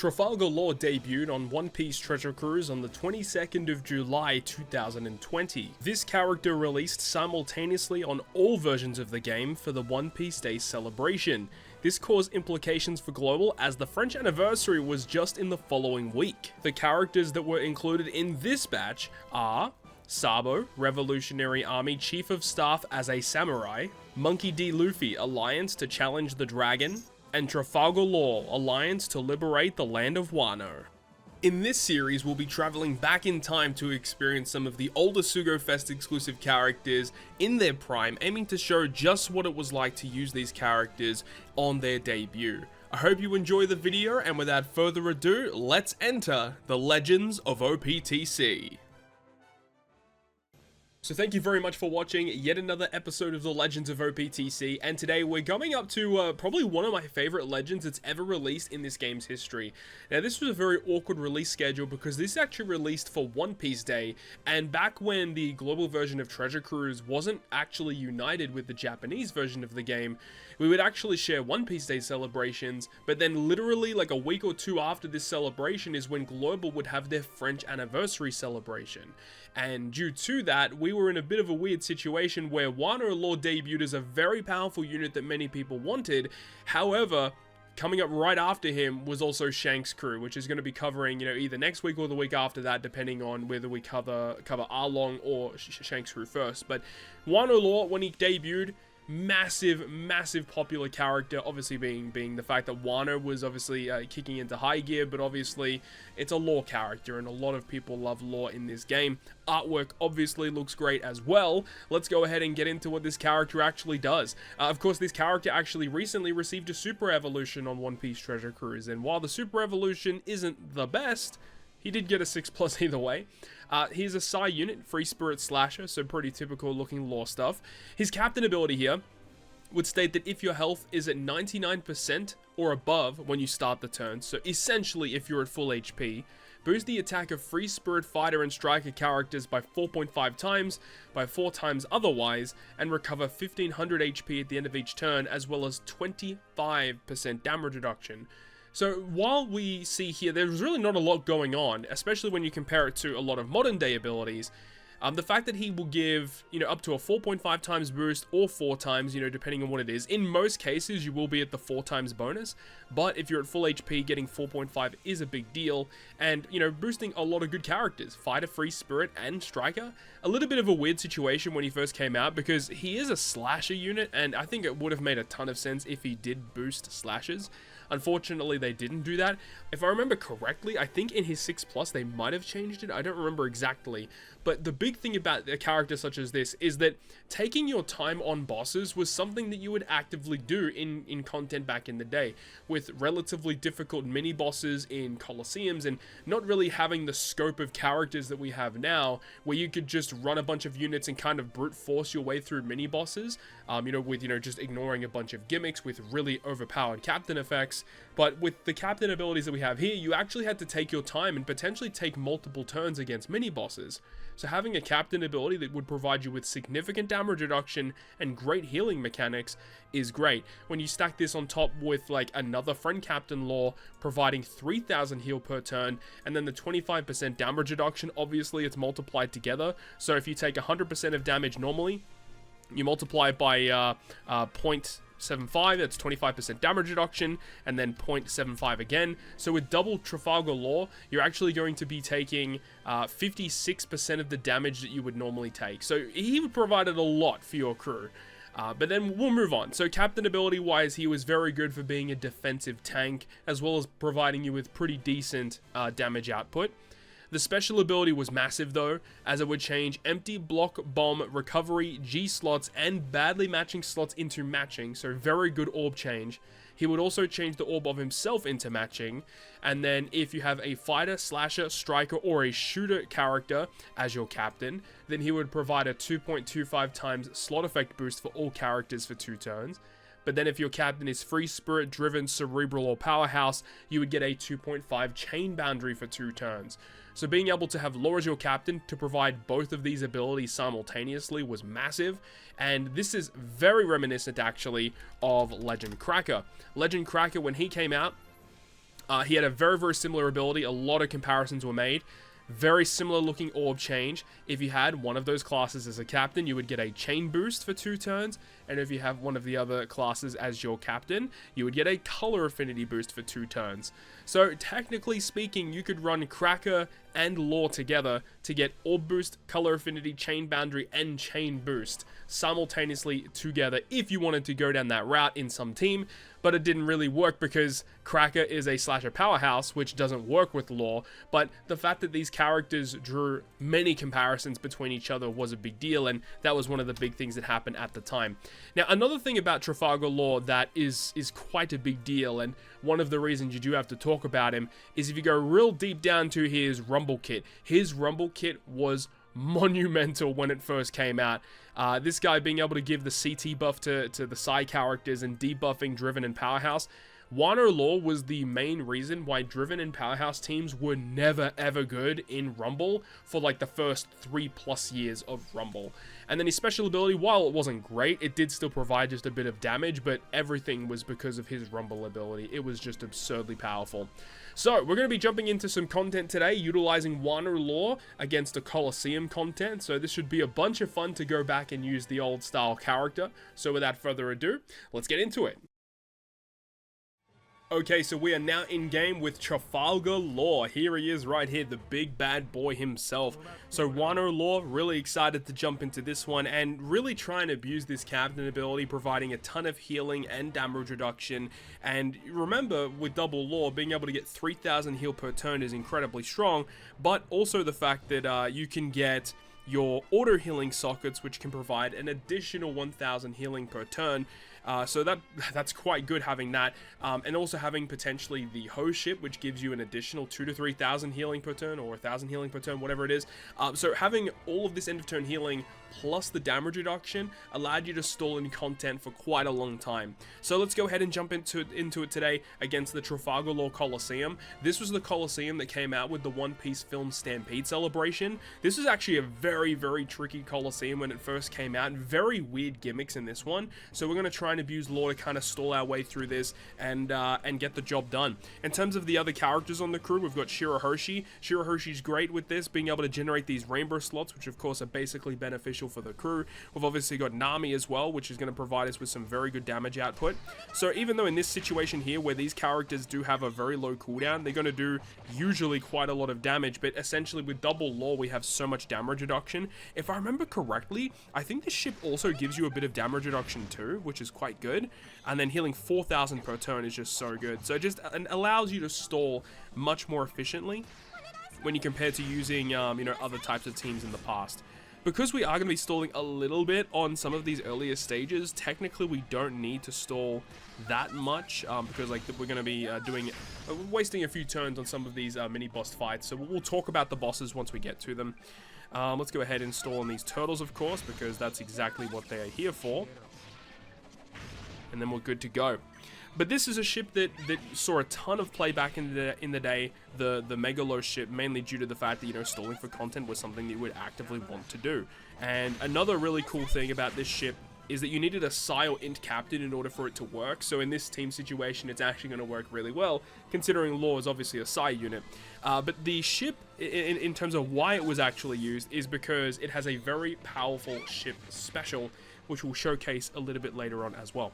Trafalgar Law debuted on One Piece Treasure Cruise on the 22nd of July 2020. This character released simultaneously on all versions of the game for the One Piece Day celebration. This caused implications for global as the French anniversary was just in the following week. The characters that were included in this batch are Sabo, Revolutionary Army Chief of Staff as a Samurai, Monkey D. Luffy, Alliance to challenge the Dragon, and Trafalgar Law, Alliance to liberate the land of Wano. In this series, we'll be traveling back in time to experience some of the older Sugo-Fest exclusive characters in their prime, aiming to show just what it was like to use these characters on their debut. I hope you enjoy the video, and without further ado, let's enter the Legends of OPTC. So thank you very much for watching yet another episode of the Legends of OPTC, and today we're coming up to probably one of my favorite legends that's ever released in this game's history. Now this was a very awkward release schedule because this actually released for One Piece Day, and back when the global version of Treasure Cruise wasn't actually united with the Japanese version of the game, we would actually share One Piece Day celebrations, but then literally like a week or two after this celebration is when Global would have their French anniversary celebration. And due to that, we were in a bit of a weird situation where Wano Law debuted as a very powerful unit that many people wanted. However, coming up right after him was also Shanks' crew, which is going to be covering, either next week or the week after that, depending on whether we cover Arlong or Shanks' crew first. But Wano Law, when he debuted, massive popular character, obviously being the fact that Wano was obviously kicking into high gear, but obviously it's a Law character and a lot of people love Law in this game. Artwork obviously looks great as well. Let's go ahead and get into what this character actually does. Of course, this character actually recently received a Super Evolution on One Piece Treasure Cruise, and while the Super Evolution isn't the best, he did get a 6+ either way. He's a Psi unit, Free Spirit Slasher, so pretty typical looking Law stuff. His captain ability here would state that if your health is at 99% or above when you start the turn, so essentially if you're at full HP, boost the attack of Free Spirit Fighter and Striker characters by 4.5 times, by 4 times otherwise, and recover 1500 HP at the end of each turn, as well as 25% damage reduction. So while we see here, there's really not a lot going on, especially when you compare it to a lot of modern day abilities. The fact that he will give, up to a 4.5 times boost or 4 times, depending on what it is. In most cases, you will be at the 4 times bonus, but if you're at full HP, getting 4.5 is a big deal. And, boosting a lot of good characters, Fighter, Free Spirit, and Striker. A little bit of a weird situation when he first came out because he is a slasher unit, and I think it would have made a ton of sense if he did boost slashes. Unfortunately, they didn't do that. If I remember correctly, I think in his 6+ they might have changed it. I don't remember exactly. But the big thing about a character such as this is that taking your time on bosses was something that you would actively do in content back in the day, with relatively difficult mini-bosses in Coliseums and not really having the scope of characters that we have now, where you could just run a bunch of units and kind of brute force your way through mini-bosses, with, just ignoring a bunch of gimmicks with really overpowered captain effects. But with the captain abilities that we have here, you actually had to take your time and potentially take multiple turns against mini-bosses. So having a captain ability that would provide you with significant damage reduction and great healing mechanics is great. When you stack this on top with like another friend captain Law providing 3000 heal per turn, and then the 25% damage reduction, obviously it's multiplied together. So if you take 100% of damage normally, you multiply it by 0.75, that's 25% damage reduction, and then 0.75 again. So with double Trafalgar Law, you're actually going to be taking 56% of the damage that you would normally take. So he provided a lot for your crew. But then we'll move on. So captain ability wise, he was very good for being a defensive tank, as well as providing you with pretty decent damage output. The special ability was massive though, as it would change empty block bomb recovery G slots and badly matching slots into matching, so very good orb change. He would also change the orb of himself into matching, and then if you have a fighter, slasher, striker, or a shooter character as your captain, then he would provide a 2.25 times slot effect boost for all characters for 2 turns. But then if your captain is Free Spirit, Driven, Cerebral, or Powerhouse, you would get a 2.5 chain boundary for 2 turns. So being able to have Law as your captain to provide both of these abilities simultaneously was massive, and this is very reminiscent actually of Legend Cracker. Legend Cracker, when he came out, He had a very, very similar ability. A lot of comparisons were made. Very similar looking orb change. If you had one of those classes as a captain, you would get a chain boost for 2 turns. And if you have one of the other classes as your captain, you would get a color affinity boost for 2 turns. So technically speaking, you could run Cracker and Law together to get orb boost, color affinity, chain boundary, and chain boost simultaneously together if you wanted to go down that route in some team. But it didn't really work because Cracker is a slasher powerhouse, which doesn't work with Law. But the fact that these characters drew many comparisons between each other was a big deal, and that was one of the big things that happened at the time. Now, another thing about Trafalgar Law that is quite a big deal, and one of the reasons you do have to talk about him, is if you go real deep down to his Rumble Kit. His Rumble Kit was monumental when it first came out. This guy being able to give the CT buff to the side characters and debuffing Driven and Powerhouse. Wano Law was the main reason why Driven and Powerhouse teams were never ever good in Rumble for like the first 3+ years of Rumble. And then his special ability, while it wasn't great, it did still provide just a bit of damage, but everything was because of his Rumble ability. It was just absurdly powerful. So, we're going to be jumping into some content today, utilizing Wano Law against the Coliseum content. So this should be a bunch of fun to go back and use the old style character. So without further ado, let's get into it. Okay, so we are now in game with Trafalgar Law. Here he is right here, the big bad boy himself. So Wano Law, really excited to jump into this one and really try and abuse this captain ability, providing a ton of healing and damage reduction. And remember, with double Law, being able to get 3,000 heal per turn is incredibly strong, but also the fact that you can get your auto healing sockets, which can provide an additional 1,000 healing per turn. So that's quite good having that, and also having potentially the hose ship, which gives you an additional 2,000 to 3,000 healing per turn, or 1,000 healing per turn, whatever it is. So having all of this end of turn healing plus the damage reduction allowed you to stall in content for quite a long time. So let's go ahead and jump into it today against the Trafalgar Law Coliseum. This was the Coliseum that came out with the One Piece film Stampede celebration. This was actually a very, very tricky Coliseum when it first came out. Very weird gimmicks in this one. So we're going to try and abuse Law to kind of stall our way through this and get the job done. In terms of the other characters on the crew, we've got Shirahoshi. Shirahoshi's great with this, being able to generate these rainbow slots, which of course are basically beneficial for the crew. We've obviously got Nami as well, which is going to provide us with some very good damage output. So even though in this situation here, where these characters do have a very low cooldown, they're going to do usually quite a lot of damage, but essentially with double Law, we have so much damage reduction. If I remember correctly, I think this ship also gives you a bit of damage reduction too, which is quite good. And then healing 4,000 per turn is just so good. So it just allows you to stall much more efficiently when you compare to using, you know, other types of teams in the past. Because we are going to be stalling a little bit on some of these earlier stages, technically we don't need to stall that much, because like we're going to be wasting a few turns on some of these mini boss fights. So we'll talk about the bosses once we get to them. Let's go ahead and stall on these turtles, of course, because that's exactly what they are here for. And then we're good to go. But this is a ship that saw a ton of play back in the day, the Megalo ship, mainly due to the fact that, you know, stalling for content was something that you would actively want to do. And another really cool thing about this ship is that you needed a Psi or Int captain in order for it to work. So in this team situation, it's actually going to work really well, considering Law is obviously a Psi unit. But the ship, in terms of why it was actually used, is because it has a very powerful ship special, which we'll showcase a little bit later on as well.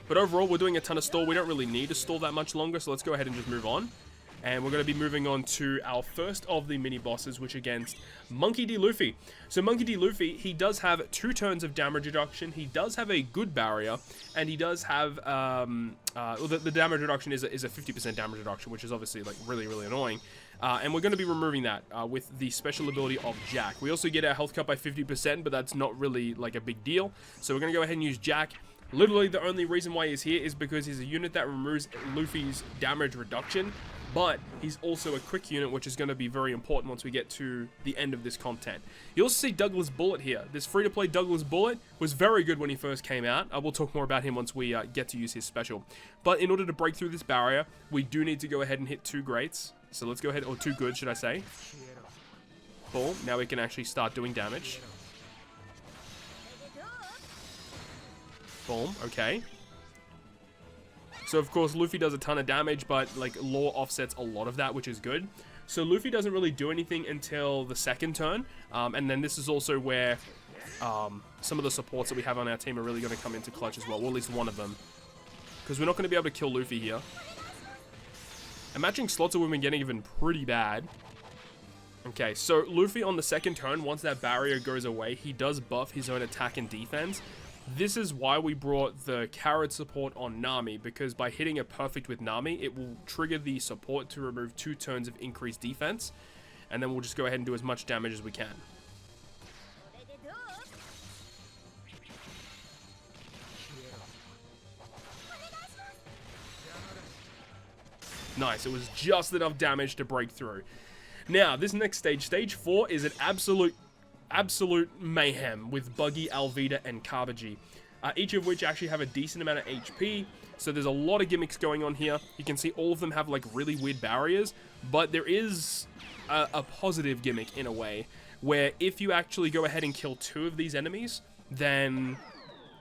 But overall, we're doing a ton of stall. We don't really need to stall that much longer, so let's go ahead and just move on. And we're going to be moving on to our first of the mini bosses, which against Monkey D. Luffy. So Monkey D. Luffy, he does have 2 turns of damage reduction. He does have a good barrier, and he does have the damage reduction is a 50% damage reduction, which is obviously like really, really annoying. And we're going to be removing that with the special ability of Jack. We also get our health cut by 50%, but that's not really like a big deal. So we're going to go ahead and use Jack. Literally, the only reason why he's here is because he's a unit that removes Luffy's damage reduction, but he's also a quick unit, which is going to be very important once we get to the end of this content. You also see Douglas Bullet here. This free-to-play Douglas Bullet was very good when he first came out. We'll talk more about him once we get to use his special. But in order to break through this barrier, we do need to go ahead and hit 2 greats. So let's go ahead, or 2 good, should I say. Boom. Now we can actually start doing damage. Boom. Okay. So of course Luffy does a ton of damage, but like Law offsets a lot of that, which is good. So Luffy doesn't really do anything until the second turn, and then this is also where some of the supports that we have on our team are really going to come into clutch as well, or at least one of them, because we're not going to be able to kill Luffy here. And matching slots have been getting even pretty bad. Okay, so Luffy on the second turn, once that barrier goes away, he does buff his own attack and defense. This is why we brought the carrot support on Nami, because by hitting it perfect with Nami, it will trigger the support to remove 2 turns of increased defense, and then we'll just go ahead and do as much damage as we can. Nice, it was just enough damage to break through. Now, this next stage, stage 4, is an absolute mayhem with Buggy, Alvida, and Kabaji. Each of which actually have a decent amount of HP, so there's a lot of gimmicks going on here. You can see all of them have like really weird barriers, but there is a positive gimmick in a way, where if you actually go ahead and kill 2 of these enemies, then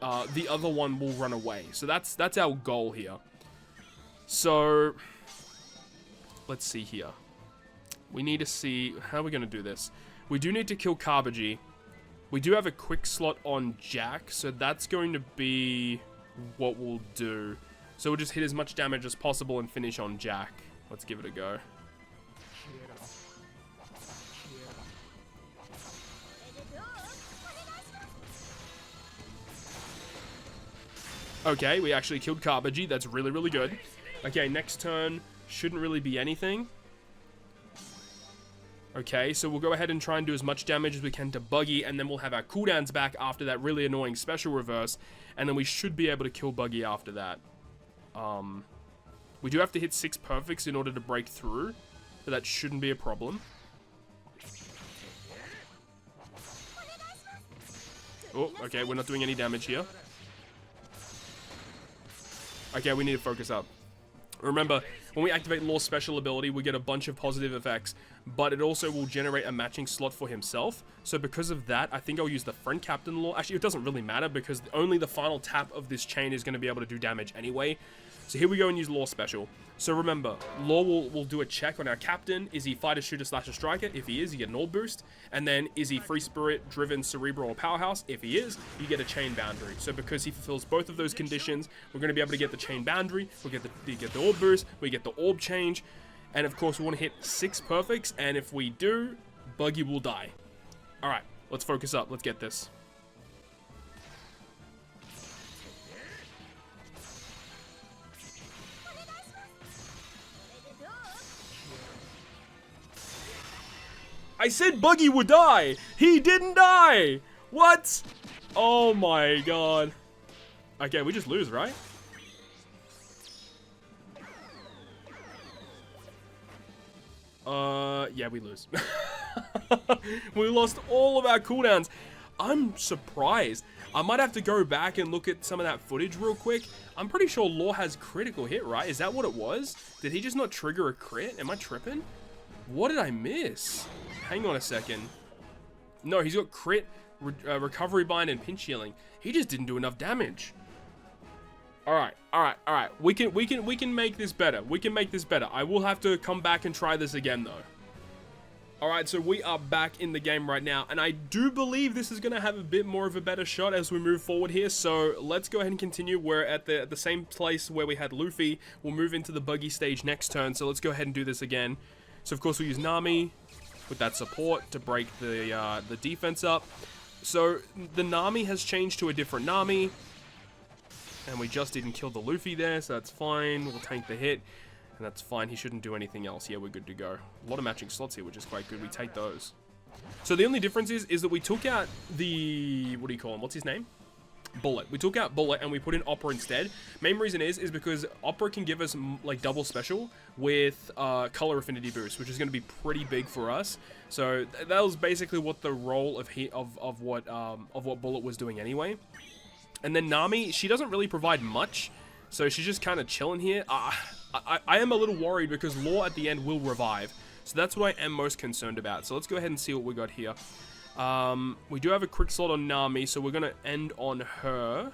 the other one will run away. So that's our goal here. So let's see here. We need to see how we're going to do this. We do need to kill Kabaji. We do have a quick slot on Jack, so that's going to be what we'll do. So we'll just hit as much damage as possible and finish on Jack. Let's give it a go. Okay, we actually killed Kabaji. That's really, really good. Okay, next turn shouldn't really be anything. Okay, so we'll go ahead and try and do as much damage as we can to Buggy, and then we'll have our cooldowns back after that really annoying special reverse, and then we should be able to kill Buggy after that. We do have to hit 6 perfects in order to break through, but that shouldn't be a problem. Oh, okay, we're not doing any damage here. Okay, we need to focus up. Remember, when we activate Law's special ability, we get a bunch of positive effects, but it also will generate a matching slot for himself. So because of that, I think I'll use the friend captain Law. Actually, it doesn't really matter because only the final tap of this chain is going to be able to do damage anyway. So here we go and use Law special. So remember, Law will do a check on our captain. Is he fighter, shooter, slasher, striker? If he is, you get an orb boost. And then is he free spirit, driven, cerebral, or powerhouse? If he is, you get a chain boundary. So because he fulfills both of those conditions, we're going to be able to get the chain boundary. We'll get the orb boost. We get the orb change. And of course, we want to hit 6 perfects. And if we do, Buggy will die. All right, let's focus up. Let's get this. I said Buggy would die! He didn't die! What? Oh my god. Okay, we just lose, right? Yeah, we lose. We lost all of our cooldowns. I'm surprised. I might have to go back and look at some of that footage real quick. I'm pretty sure Law has critical hit, right? Is that what it was? Did he just not trigger a crit? Am I tripping? What did I miss? Hang on a second. No, he's got crit, recovery bind, and pinch healing. He just didn't do enough damage. All right. We can make this better. We can make this better. I will have to come back and try this again though. All right, so we are back in the game right now, and I do believe this is gonna have a bit more of a better shot as we move forward here. So let's go ahead and continue. We're at the same place where we had Luffy. We'll move into the Buggy stage next turn. So let's go ahead and do this again. So of course we use Nami with that support to break the defense up. So the Nami has changed to a different Nami, and we just didn't kill the Luffy there, so that's fine. We'll tank the hit, and that's fine. He shouldn't do anything else. Yeah, we're good to go. A lot of matching slots here, which is quite good. We take those. So the only difference is that we took out the, what do you call him? What's his name? Bullet. We took out Bullet and we put in Opera instead. Main reason is because Opera can give us like double special with color affinity boost, which is going to be pretty big for us. So that was basically what the role of what Bullet was doing anyway. And then Nami, she doesn't really provide much, so she's just kind of chilling here. I am a little worried because Law at the end will revive, so that's what I am most concerned about. So let's go ahead and see what we got here. We do have a quick slot on Nami, so we're going to end on her.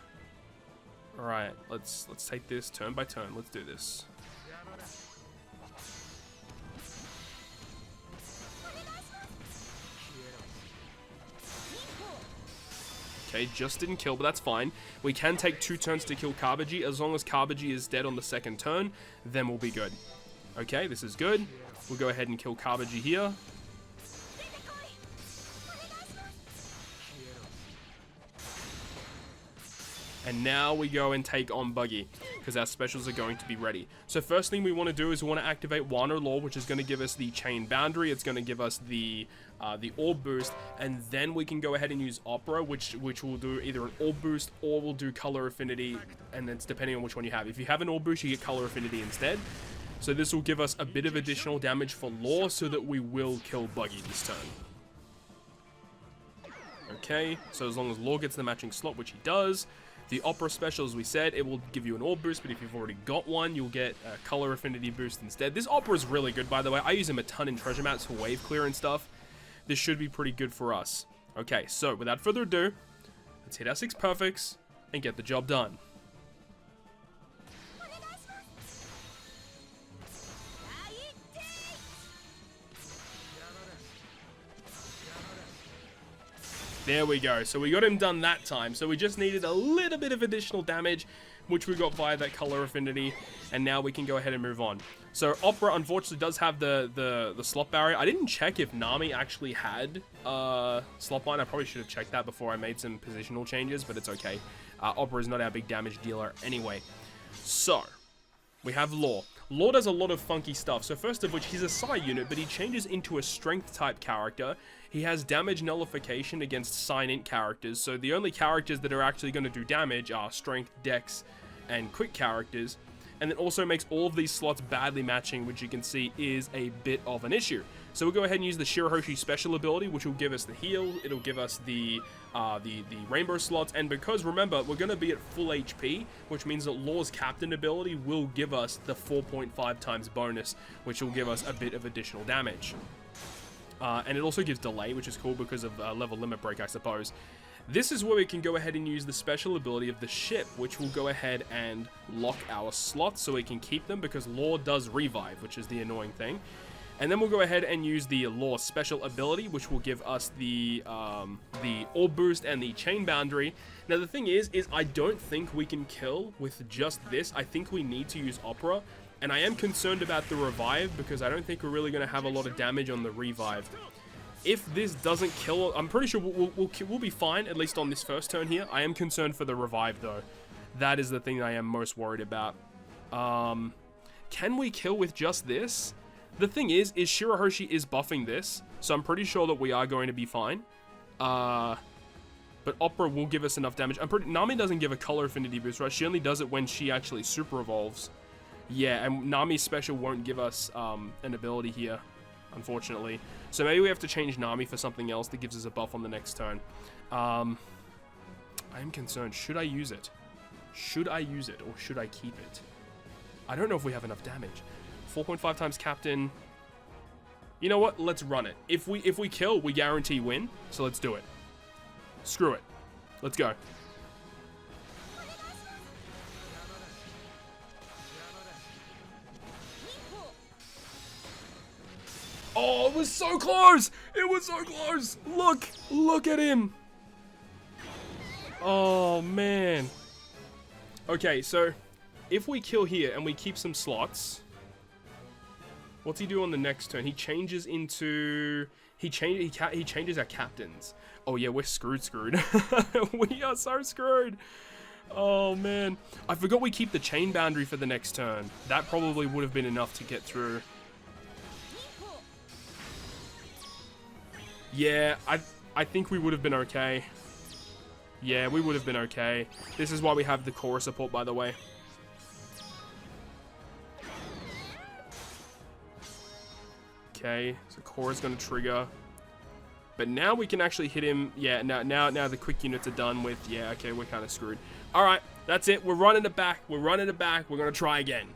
Alright, let's take this turn by turn. Let's do this. Okay, just didn't kill, but that's fine. We can take 2 turns to kill Kabaji. As long as Kabaji is dead on the second turn, then we'll be good. Okay, this is good. We'll go ahead and kill Kabaji here. And now we go and take on Buggy, because our specials are going to be ready. So first thing we want to do is we want to activate Wano Law, which is going to give us the chain boundary. It's going to give us the orb boost, and then we can go ahead and use Opera, which will do either an orb boost or will do color affinity, and it's depending on which one you have. If you have an orb boost, you get color affinity instead. So this will give us a bit of additional damage for Law, so that we will kill Buggy this turn. Okay, so as long as Law gets the matching slot, which he does. The Opera special, as we said, it will give you an orb boost, but if you've already got one, you'll get a color affinity boost instead. This Opera is really good, by the way. I use him a ton in treasure maps for wave clear and stuff. This should be pretty good for us. Okay, so without further ado, let's hit our 6 perfects and get the job done. There we go. So we got him done that time. So we just needed a little bit of additional damage, which we got via that color affinity. And now we can go ahead and move on. So Opera, unfortunately, does have the slot barrier. I didn't check if Nami actually had slot line. I probably should have checked that before I made some positional changes, but it's okay. Opera is not our big damage dealer anyway. So we have Law. Law does a lot of funky stuff. So first of which, he's a Psi unit, but he changes into a strength type character. He has damage nullification against Sign-Int characters. So the only characters that are actually going to do damage are strength, dex, and quick characters. And it also makes all of these slots badly matching, which you can see is a bit of an issue. So we'll go ahead and use the Shirahoshi special ability, which will give us the heal. It'll give us the rainbow slots. And because, remember, we're going to be at full HP, which means that Law's captain ability will give us the 4.5 times bonus, which will give us a bit of additional damage. And it also gives delay, which is cool because of level limit break, I suppose. This is where we can go ahead and use the special ability of the ship, which will go ahead and lock our slots so we can keep them, because Law does revive, which is the annoying thing. And then we'll go ahead and use the Law special ability, which will give us the orb boost and the chain boundary. Now the thing is I don't think we can kill with just this. I think we need to use Opera. And I am concerned about the revive, because I don't think we're really going to have a lot of damage on the revive. If this doesn't kill, I'm pretty sure we'll be fine, at least on this first turn here. I am concerned for the revive, though. That is the thing I am most worried about. Can we kill with just this? The thing is Shirahoshi is buffing this, so I'm pretty sure that we are going to be fine. But Opera will give us enough damage. Nami doesn't give a color affinity boost, right? She only does it when she actually super evolves. Yeah, and Nami's special won't give us an ability here, unfortunately. So maybe we have to change Nami for something else that gives us a buff on the next turn. I am concerned. Should I use it? Should I use it, or should I keep it? I don't know if we have enough damage. 4.5 times captain. You know what? Let's run it. If we kill, we guarantee win. So let's do it. Screw it. Let's go. Oh, it was so close! It was so close! Look at him! Oh, man. Okay, so if we kill here and we keep some slots, what's he do on the next turn? He changes into... He changes our captains. Oh, yeah, we're screwed. We are so screwed. Oh, man. I forgot we keep the chain boundary for the next turn. That probably would have been enough to get through. Yeah, I think we would have been okay. Yeah, we would have been okay. This is why we have the core support, by the way. Okay, so core is going to trigger. But now we can actually hit him. Yeah, now the quick units are done with. Yeah, okay, we're kind of screwed. All right, that's it. We're running it back. We're going to try again.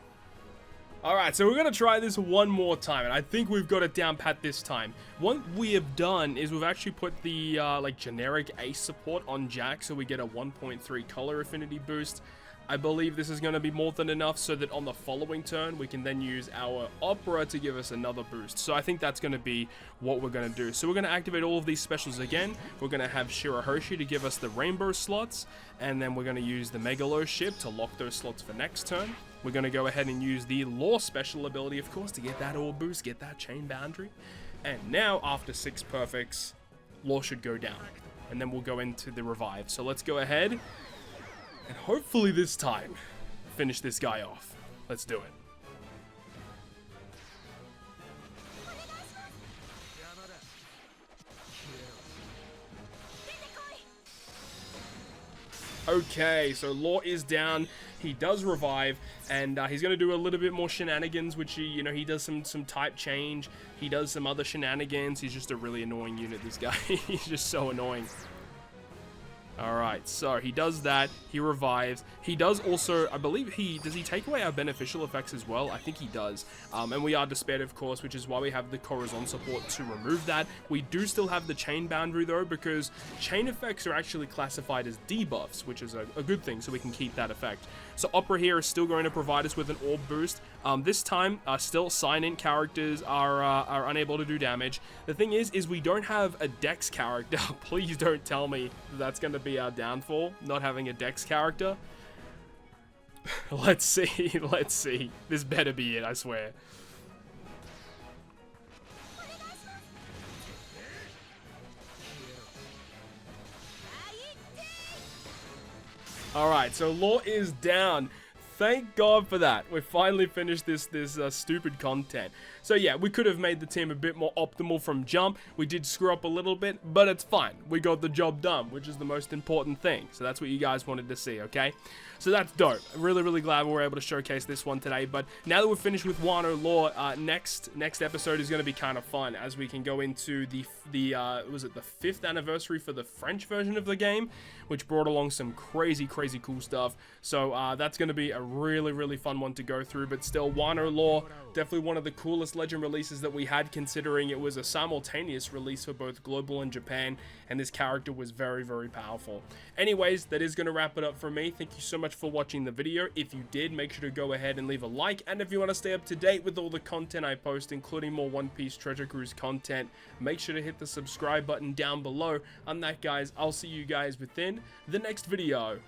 Alright, so we're going to try this one more time, and I think we've got it down pat this time. What we have done is we've actually put the, like, generic ace support on Jack, so we get a 1.3 color affinity boost. I believe this is going to be more than enough so that on the following turn, we can then use our Opera to give us another boost. So I think that's going to be what we're going to do. So we're going to activate all of these specials again. We're going to have Shirahoshi to give us the rainbow slots, and then we're going to use the Megalo ship to lock those slots for next turn. We're going to go ahead and use the Law special ability, of course, to get that ore boost, get that chain boundary. And now, after 6 perfects, Law should go down. And then we'll go into the revive. So let's go ahead and hopefully this time finish this guy off. Let's do it. Okay, so Law is down. He does revive, and he's going to do a little bit more shenanigans, which he does some type change. He does some other shenanigans. He's just a really annoying unit, this guy. He's just so annoying. Alright, so he does that, he revives, he does also, I believe does he take away our beneficial effects as well? I think he does, and we are despaired, of course, which is why we have the Corazon support to remove that. We do still have the chain boundary though, because chain effects are actually classified as debuffs, which is a good thing, so we can keep that effect. So Opera here is still going to provide us with an orb boost. This time, still sign-in characters are unable to do damage. The thing is we don't have a Dex character. Please don't tell me that's going to be our downfall, not having a Dex character. Let's see, let's see. This better be it, I swear. Alright, so Law is down. Thank God for that. We finally finished this stupid content. So yeah, we could have made the team a bit more optimal from jump. We did screw up a little bit, but it's fine. We got the job done, which is the most important thing. So that's what you guys wanted to see, okay? So that's dope. I'm really, really glad we were able to showcase this one today. But now that we're finished with Wano Law, next episode is going to be kind of fun, as we can go into was it the 5th anniversary for the French version of the game, which brought along some crazy cool stuff. So that's going to be a really, really fun one to go through. But still, Wano Law, definitely one of the coolest Legend releases that we had, considering it was a simultaneous release for both global and Japan, and this character was very, very powerful. Anyways, that is going to wrap it up for me. Thank you so much for watching the video. If you did, make sure to go ahead and leave a like, and if you want to stay up to date with all the content I post, including more One Piece Treasure Cruise content, make sure to hit the subscribe button down below. On that, guys, I'll see you guys within the next video.